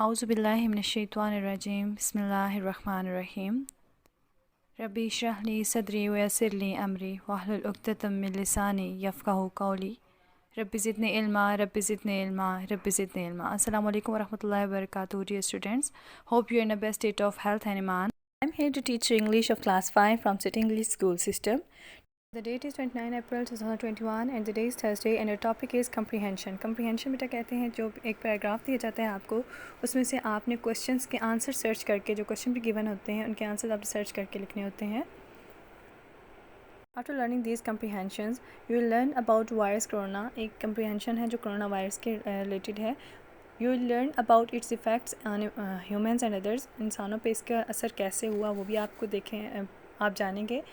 औज़ुबिल्लाहि मिनश्शैतानिर्रजीम बिस्मिल्लाहिर्रहमानिर्रहीम रब्बि इश्रह ली सदरी वयस्सिर ली अमरी वहलुल उक़्दतम मिन लिसानी यफ़क़हू क़ौली रब्बि ज़िदनी इल्मा रब्बि ज़िदनी इल्मा रब्बि ज़िदनी इल्मा। अस्सलामु अलैकुम वरहमतुल्लाहि वबरकातुहू dear students. Hope you are in the best state of health and iman. I am here to teach you English of class 5 from City English School System. The date is 29 April 2021 and the day is Thursday and our topic is comprehension. Comprehension बेटा कहते हैं जो एक paragraph दिया जाता है आपको, उसमें से आपने क्वेश्चंस के आंसर सर्च करके, जो क्वेश्चन भी गिवन होते हैं उनके आंसर आप सर्च करके लिखने होते हैं. After learning these comprehensions, you will learn about virus corona. एक comprehension है जो कोरोना वायरस के रिलेटेड है. You will learn about its effects on humans and others. इंसानों पे इसका असर कैसे हुआ वो भी आपको आप जानेंगे.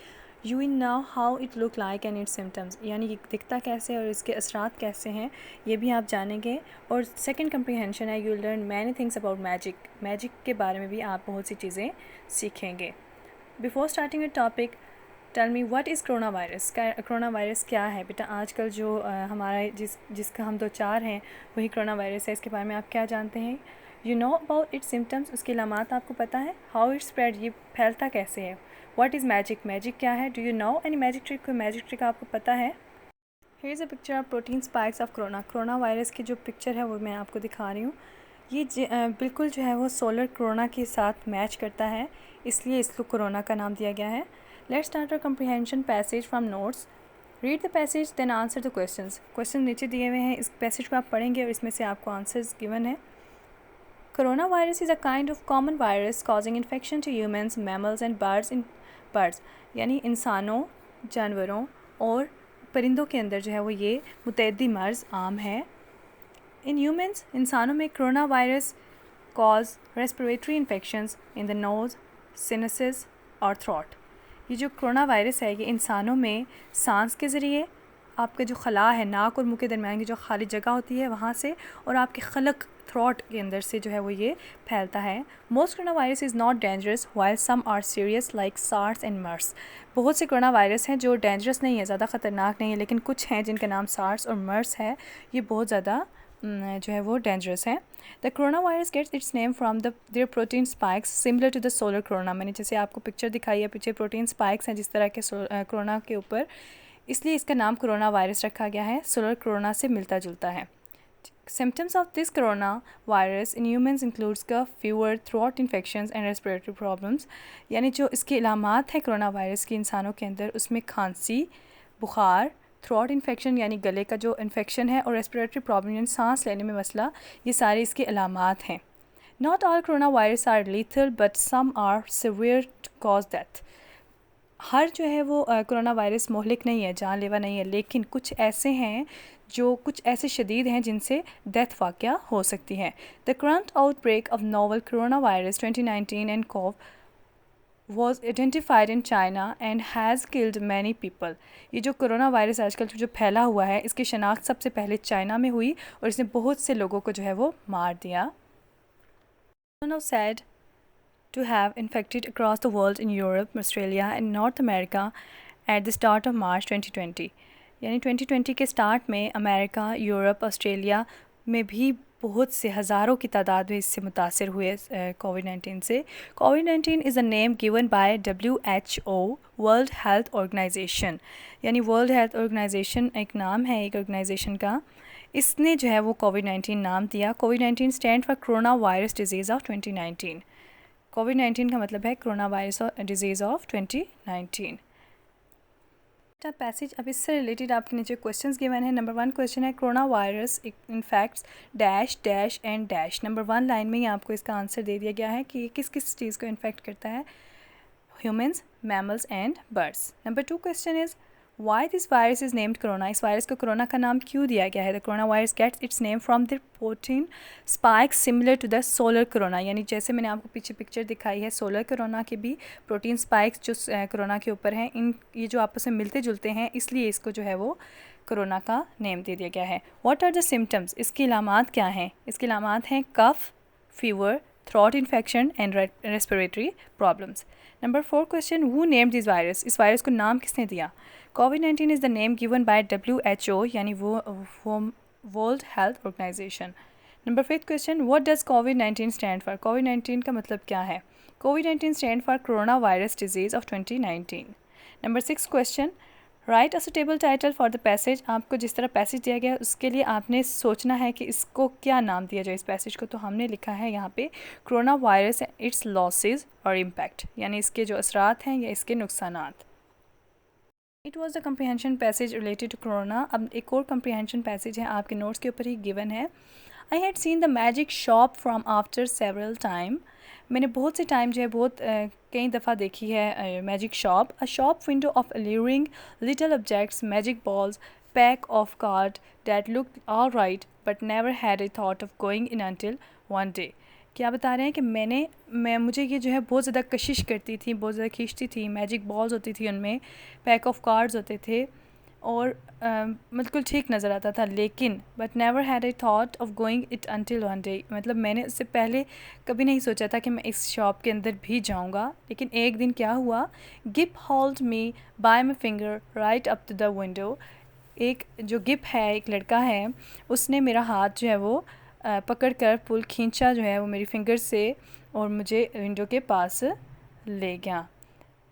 You will know how it look like and its symptoms. यानी ये दिखता कैसे है और इसके असरात कैसे हैं ये भी आप जानेंगे. और सेकंड comprehension है you will learn many things about magic. Magic के बारे में भी आप बहुत सी चीज़ें सीखेंगे. Before starting a topic, tell me what is coronavirus. Coronavirus क्या है बेटा? आजकल जो हमारा जिसका हम दो चार हैं वही कोरोना वायरस है. इसके बारे में आप क्या जानते हैं? You know about it's symptoms. उसके अलामात आपको पता है. हाउ इट स्प्रेड, ये फैलता कैसे है. व्हाट इज़ मैजिक, मैजिक क्या है. Do you know any magic trick, कोई मैजिक ट्रिक आपको पता है. Here is a picture of protein spikes of corona. Corona virus की जो पिक्चर है वो मैं आपको दिखा रही हूँ. ये बिल्कुल जो है वो सोलर कोरोना के साथ मैच करता है, इसलिए इसको कोरोना का नाम दिया गया है. Let's start our comprehension passage from notes. Read the passage then answer the questions. Questions नीचे दिए हुए हैं, इस पैसेज को आप पढ़ेंगे और इसमें से आपको आंसर्स गिवन है. Corona virus is a kind of common virus causing infection to humans, mammals and birds. यानी इंसानों, जानवरों और परिंदों के अंदर जो है वो ये मुतअद्दी मर्ज़ आम है. In humans, इंसानों में corona virus cause respiratory infections in the nose, sinuses और throat. ये जो कोरोना वायरस है ये इंसानों में सांस के ज़रिए, आपका जो खला है नाक और मुंह के दरमियान की जो खाली जगह होती है वहाँ से, और आपके खलक थ्रोट के अंदर से जो है वो ये फैलता है. Most corona virus is not dangerous while some are serious like SARS and MERS. बहुत से कोरोना वायरस हैं जो डेंजरस नहीं है, ज़्यादा ख़तरनाक नहीं है, लेकिन कुछ हैं जिनका नाम सार्स और मर्स है, ये बहुत ज़्यादा जो है वो डेंजरस है. The coronavirus gets its name from their protein spikes similar to the solar corona. मैंने जैसे आपको पिक्चर दिखाई है, पीछे प्रोटीन स्पाइक्स हैं जिस तरह के कोरोना के ऊपर, इसलिए इसका नाम कोरोना वायरस रखा गया है. सोलर कोरोना से मिलता जुलता है. Symptoms of this corona virus in humans includes cough, fever, throat infections and respiratory problems. यानी जो इसके इलामात हैं कोरोना वायरस के इंसानों के अंदर, उसमें खांसी, बुखार, थ्रोट इन्फेक्शन यानी गले का जो इन्फेक्शन है, और रेस्पिरेटरी प्रॉब्लम यानी सांस लेने में मसला, ये सारे इसके अलामात हैं. Not all corona virus are lethal but some are severe to cause death. हर जो है वो कोरोना वायरस मोहलिक नहीं है, जानलेवा नहीं है, लेकिन कुछ ऐसे हैं जो कुछ ऐसे शदीद हैं जिनसे डेथ वाक़या हो सकती है. The current outbreak of novel coronavirus 2019 and CoV was identified in China and has killed many people. ये जो कोरोना वायरस आजकल जो फैला हुआ है, इसकी शनाख्त सबसे पहले चाइना में हुई और इसने बहुत से लोगों को जो है वो मार दिया. Now said to have infected across the world in Europe, Australia and North America at the start of March 2020. यानी 2020 के स्टार्ट में अमेरिका, यूरोप, ऑस्ट्रेलिया में भी बहुत से हज़ारों की तादाद में इससे मुतासर हुए कोविड-19 से. कोविड-19 is a name given by WHO, world health organization. यानी वर्ल्ड हेल्थ ऑर्गेनाइजेशन एक नाम है एक ऑर्गेनाइजेशन का, इसने जो है वो कोविड-19 नाम दिया. कोविड-19 stand for corona virus disease of 2019. कोविड-19 का मतलब है corona virus disease of 2019. Passage, अब इससे रिलेटेड आपके नीचे क्वेश्चंस गिवन है. नंबर 1 क्वेश्चन है corona virus infects dash dash and dash. Number 1 line में ही आपको इसका आंसर दे दिया गया है कि ये किस किस चीज़ को इन्फेक्ट करता है. Humans, mammals and birds. Number 2 question is why this virus is named corona. इस वायरस को कोरोना का नाम क्यों दिया गया है. The coronavirus gets its name from the protein spikes similar to the solar corona. यानी जैसे मैंने आपको पीछे पिक्चर दिखाई है, सोलर कोरोना के भी प्रोटीन स्पाइक्स जो कोरोना के ऊपर हैं, ये जो आपस में मिलते जुलते हैं, इसलिए इसको जो है वो कोरोना का नेम दे दिया गया है. What are the symptoms. इसकी अलामात क्या हैं. इसकी अलामात हैं cough, fever, throat infection and respiratory problems. Number 4 question who named this virus. इस वायरस को नाम किसने दिया. कोविड-19 is the name given by WHO यानी वो world health organization. Number 5th question, what does कोविड-19 स्टैंड फॉर? कोविड-19 का मतलब क्या है? कोविड-19 stand for corona virus disease of 2019। Number 6 question, write a suitable title for the passage. आपको जिस तरह पैसेज दिया गया है उसके लिए आपने सोचना है कि इसको क्या नाम दिया जाए इस पैसेज को। तो हमने लिखा है यहाँ पे कोरोना वायरस इट्स लॉसेज और इम्पैक्ट, यानी इसके जो असरात हैं या इसके नुकसानात। It was the comprehension passage related to corona. अब एक और कम्प्रीहेंशन पैसेज है, आपके नोट्स के ऊपर ही गिवन है। I had seen the magic shop from after several time. मैंने बहुत से टाइम जो है कई दफ़ा देखी है magic shop. A shop window of alluring little objects, magic balls, pack of card that looked all right but never had a thought of going in until one day। क्या बता रहे हैं कि मुझे ये जो है बहुत ज़्यादा कशिश करती थी, बहुत ज़्यादा खींचती थी। मैजिक बॉल्स होती थी उनमें, पैक ऑफ कार्ड्स होते थे और बिल्कुल ठीक नज़र आता था, लेकिन but never had I thought of going it until one day. मतलब मैंने उससे पहले कभी नहीं सोचा था कि मैं इस शॉप के अंदर भी जाऊंगा, लेकिन एक दिन क्या हुआ, Gip hold me by my finger right up to the window. एक जो गिप है, एक लड़का है, उसने मेरा हाथ जो है वो पकड़ कर पुल खींचा जो है वो मेरी फिंगर से और मुझे विंडो के पास ले गया।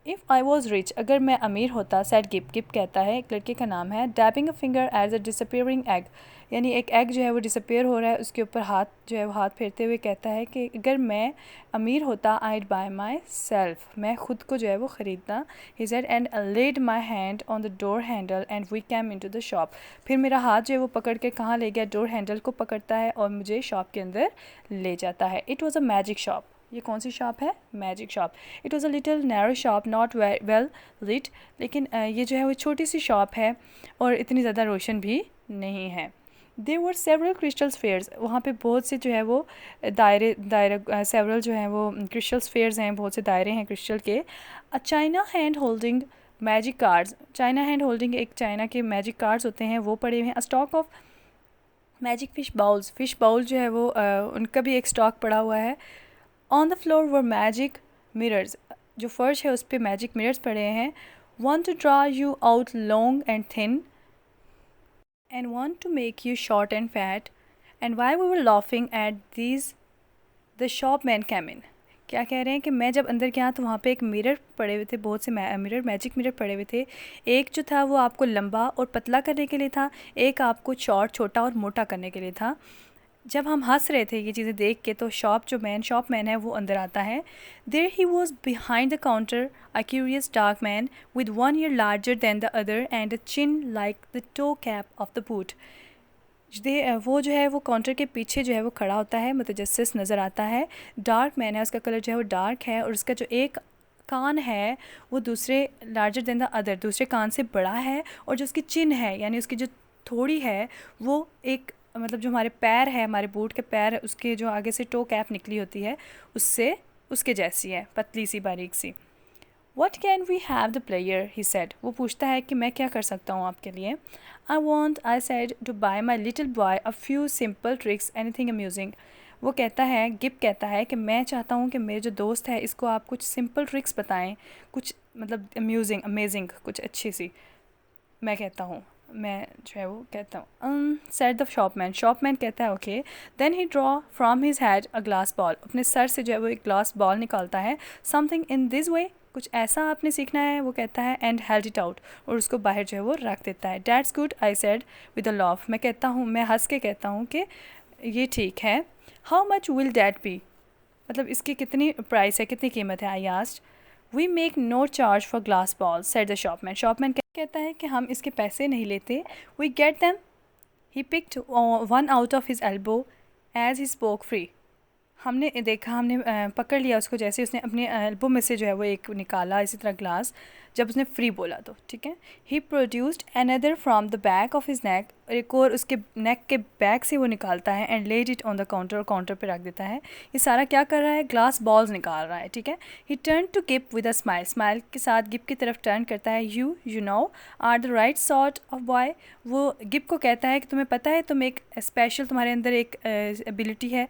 इफ़ आई वॉज़ रिच, अगर मैं अमीर होता, सैड गिप। गिप कहता है, एक लड़के का नाम है। Dabbing a finger at a disappearing egg, यानी एक एग जो है वो डिसअपियर हो रहा है, उसके ऊपर हाथ जो है वो हाथ फेरते हुए कहता है कि अगर मैं अमीर होता, आईड बाय माई सेल्फ, मैं ख़ुद को जो है वो ख़रीदता। He said and led my hand on the door handle and we came into the shop. फिर मेरा हाथ जो है वो पकड़ के कहाँ ले गया, डोर हैंडल को पकड़ता है और मुझे शॉप के अंदर ले जाता है। It was a magic shop. ये कौन सी शॉप है? Magic shop. It was a little narrow shop not well lit, लेकिन ये जो है वो छोटी सी शॉप है और इतनी ज़्यादा रोशन भी नहीं है। There were several crystal spheres, वहाँ पे बहुत से जो है वो दायरे सेवरल जो है वो क्रिस्टल स्फेयर्स हैं, बहुत से दायरे हैं क्रिस्टल के। A china hand holding magic cards, china hand holding एक चाइना के मैजिक कार्ड्स होते हैं वो पड़े हुए हैं। A stock of magic fish bowls, fish bowl जो है वो उनका भी एक स्टॉक पड़ा हुआ है। On the floor were magic mirrors, जो फर्श है उस पर मैजिक मिरर्स पड़े हैं। One to draw you out long and thin and one to make you short and fat and while we were laughing at these the shop man came in. क्या कह रहे हैं कि मैं जब अंदर गया तो वहाँ पे एक मिरर पड़े हुए थे, बहुत से मिरर, मैजिक मिरर पड़े हुए थे। एक जो था वो आपको लंबा और पतला करने के लिए था, एक आपको शॉर्ट, छोटा और मोटा करने के लिए था। जब हम हंस रहे थे ये चीज़ें देख के तो शॉप मैन है वो अंदर आता है। There he was behind the counter a curious dark man with one ear larger than the other and a chin like the toe cap of the boot. वो जो है वो काउंटर के पीछे जो है वो खड़ा होता है, मुतजस्सिस नज़र आता है। डार्क मैन है, उसका कलर जो है वो डार्क है और उसका जो एक कान है वो दूसरे लार्जर दैन द अदर, दूसरे कान से बड़ा है, और जो उसकी चिन है यानी उसकी जो थोड़ी है वो एक मतलब जो हमारे पैर है, हमारे बूट के पैर, उसके जो आगे से टो कैप निकली होती है उससे उसके जैसी है, पतली सी बारीक सी। What can we have the player? He said. वो पूछता है कि मैं क्या कर सकता हूँ आपके लिए। I said, to buy my little boy a few simple tricks, anything amusing. वो कहता है, गिप कहता है कि मैं चाहता हूँ कि मेरे जो दोस्त है इसको आप कुछ सिंपल ट्रिक्स बताएं, कुछ मतलब अमेजिंग कुछ अच्छी सी। मैं कहता हूँ, मैं जो है वो कहता हूँ सेड द शॉपमैन कहता है okay. Then he draw from his head a glass ball, अपने सर से जो है वो एक ग्लास बॉल निकालता है। समथिंग इन दिस वे, कुछ ऐसा आपने सीखना है, वो कहता है। एंड हेल्ड इट आउट, और उसको बाहर जो है वो रख देता है। That's good I said with a loaf, मैं कहता हूँ, मैं हंस के कहता हूँ कि ये ठीक है। How much will that be, मतलब इसकी कितनी प्राइस है, कितनी कीमत है। I asked. We make no charge for glass balls said the shopman कहता है कि हम इसके पैसे नहीं लेते। We get them. He picked one out of his elbow as he spoke free, हमने देखा, हमने पकड़ लिया उसको, जैसे उसने अपने एल्बो में से जो है वो एक निकाला इसी तरह ग्लास, जब उसने फ्री बोला तो ठीक है। He produced another from the back of his neck, एक और उसके नेक के बैक से वो निकालता है। And laid it on the counter, और काउंटर पे रख देता है। ये सारा क्या कर रहा है, ग्लास बॉल्स निकाल रहा है, ठीक है। He turned to Gip with a smile के साथ गिप की तरफ टर्न करता है। You know are the right sort of boy, वो गिप को कहता है कि तुम्हें पता है तुम एक स्पेशल, तुम्हारे अंदर एक एबिलिटी है।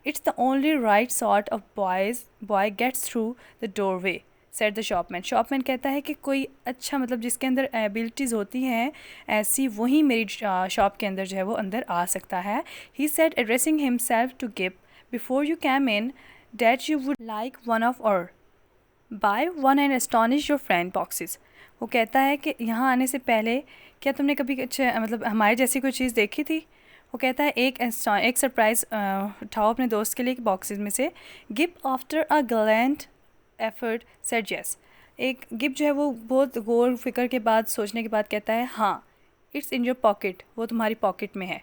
It's the only right sort of boy gets through the doorway. Said the shopman. Shopman कहता है कि कोई अच्छा मतलब जिसके अंदर एबिलिटीज़ होती हैं ऐसी वही मेरी शॉप के अंदर जो है वो अंदर आ सकता है। He said addressing himself to गिव before you came in that you would like one of our buy one and astonish your friend boxes. वो कहता है कि यहाँ आने से पहले क्या तुमने कभी कुछ मतलब हमारे जैसी कोई चीज़ देखी थी। वो कहता है एक सरप्राइज़ उठाओ अपने दोस्त के लिए बॉक्सेस में से। Give after a gland effort said yes. एक गिव जो है वो बहुत गौर फिक्र के बाद सोचने के बाद कहता है हाँ, इट्स इन योर पॉकेट, वो तुम्हारी पॉकेट में है।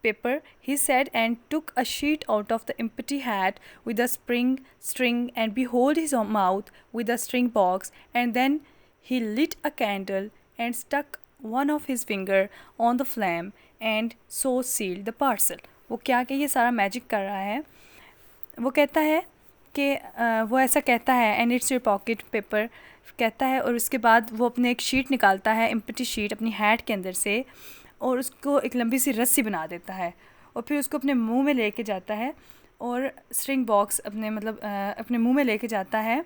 Paper, he said, and took a sheet out of the empty hat with a string, and behold his mouth with a string box, and then he lit a candle and stuck one of his finger on the flame and so sealed the parcel. वो क्या कि ये सारा magic कर रहा है। वो कहता है कि वो ऐसा कहता है and it's your pocket paper कहता है, और उसके बाद वो अपने एक शीट निकालता है, एम्प्टी शीट अपनी हैट के अंदर से, और उसको एक लंबी सी रस्सी बना देता है और फिर उसको अपने मुंह में लेके जाता है और स्ट्रिंग बॉक्स अपने मतलब अपने मुंह में लेके जाता है,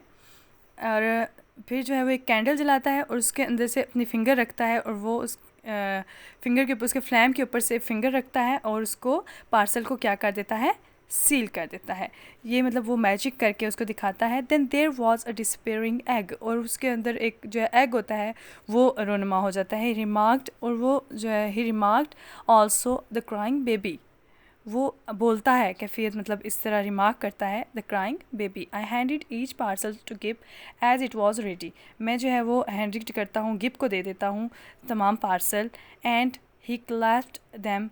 और फिर जो है वो एक कैंडल जलाता है और उसके अंदर से अपनी फिंगर रखता है और वो उस फिंगर के ऊपर उसके फ्लैम के ऊपर से फिंगर रखता है और उसको पार्सल को क्या कर देता है, सील कर देता है। ये मतलब वो मैजिक करके उसको दिखाता है। Then there was a despairing egg, और उसके अंदर एक जो है एग होता है वो रोनमा हो जाता है। रिमार्क्ड, और वो जो है he remarked also the crying baby. वो बोलता है कैफियत मतलब इस तरह रिमार्क करता है, the crying baby. I handed each parcel to give as it was ready. मैं जो है वो हैंड करता हूँ, गिव को दे देता हूँ तमाम parcel. And he clapped them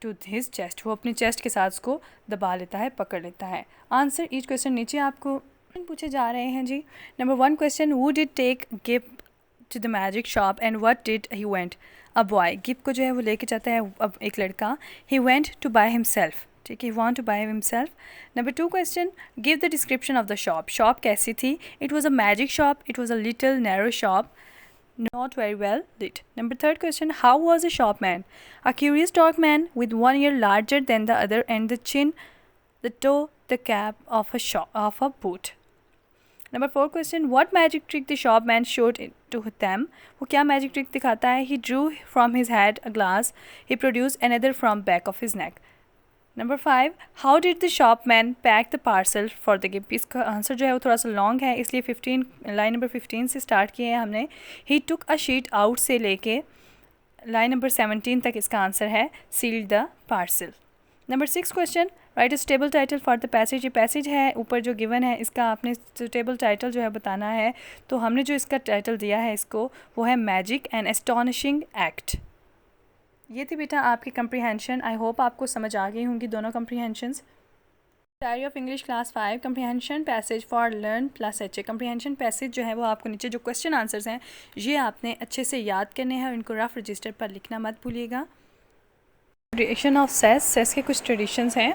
to his chest, वो अपने चेस्ट के साथ उसको दबा लेता है, पकड़ लेता है। आंसर ईच क्वेश्चन नीचे आपको पूछे जा रहे हैं जी। Number 1 question, who did take गिव to the magic shop and what did he went. A boy, गिव को जो है वो लेके जाता है अब एक लड़का। He went to buy himself, ठीक है, want to buy himself. Number 2 question, give the description of the shop. Shop कैसी थी। It was a magic shop, it was a little narrow shop, not very well lit. Number 3 question, how was the shopman? A curious dark man with one ear larger than the other and the chin, the toe, the cap of a boot. Number 4 question, what magic trick the shopman showed to them? वो क्या magic trick दिखाता है? He drew from his hat a glass. He produced another from back of his neck. Number 5, how did the shopman pack the parcel for the gift. इसका answer जो है वो थोड़ा सा लॉन्ग है, इसलिए 15 लाइन नंबर 15 से स्टार्ट किए हैं हमने। ही टुक अ शीट आउट से लेके लाइन नंबर 17 तक इसका आंसर है, sealed the parcel. Number 6 question, write a suitable title for the passage. ये पैसेज है ऊपर जो गिवन है, इसका आपने सुटेबल टाइटल जो है बताना है। तो हमने जो इसका टाइटल दिया है इसको, वो है मैजिक एंड एस्टॉनिशिंग एक्ट। ये थी बेटा आपकी कंप्रीहेंशन। आई होप आपको समझ आ गई होंगी दोनों comprehensions. Diary of English class 5 comprehension passage for learn plus H A. Comprehension passage जो है वो आपको नीचे जो क्वेश्चन आंसर्स हैं ये आपने अच्छे से याद करने हैं और इनको रफ रजिस्टर पर लिखना मत भूलिएगा। ट्रेडिशन ऑफ सेस, सेस के कुछ ट्रेडिशंस हैं।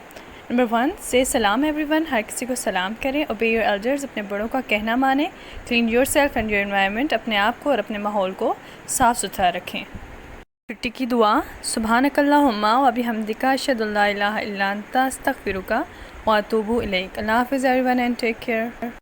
नंबर 1, से सलाम एवरीवन, हर किसी को सलाम करें। ओबे योर एल्डर्स, अपने बड़ों का कहना माने। Clean your self and your environment, अपने आप को और अपने माहौल को साफ़ सुथरा रखें। छुट्टी की दुआ, सुबहानकल्लाहुम्मा व बिहम्दिका अशहदु अल्ला इलाहा इल्ला अंता अस्तगफिरुका व अतूबु इलैक। अल्लाह हाफ़िज़ एवरीवन एंड टेक केयर।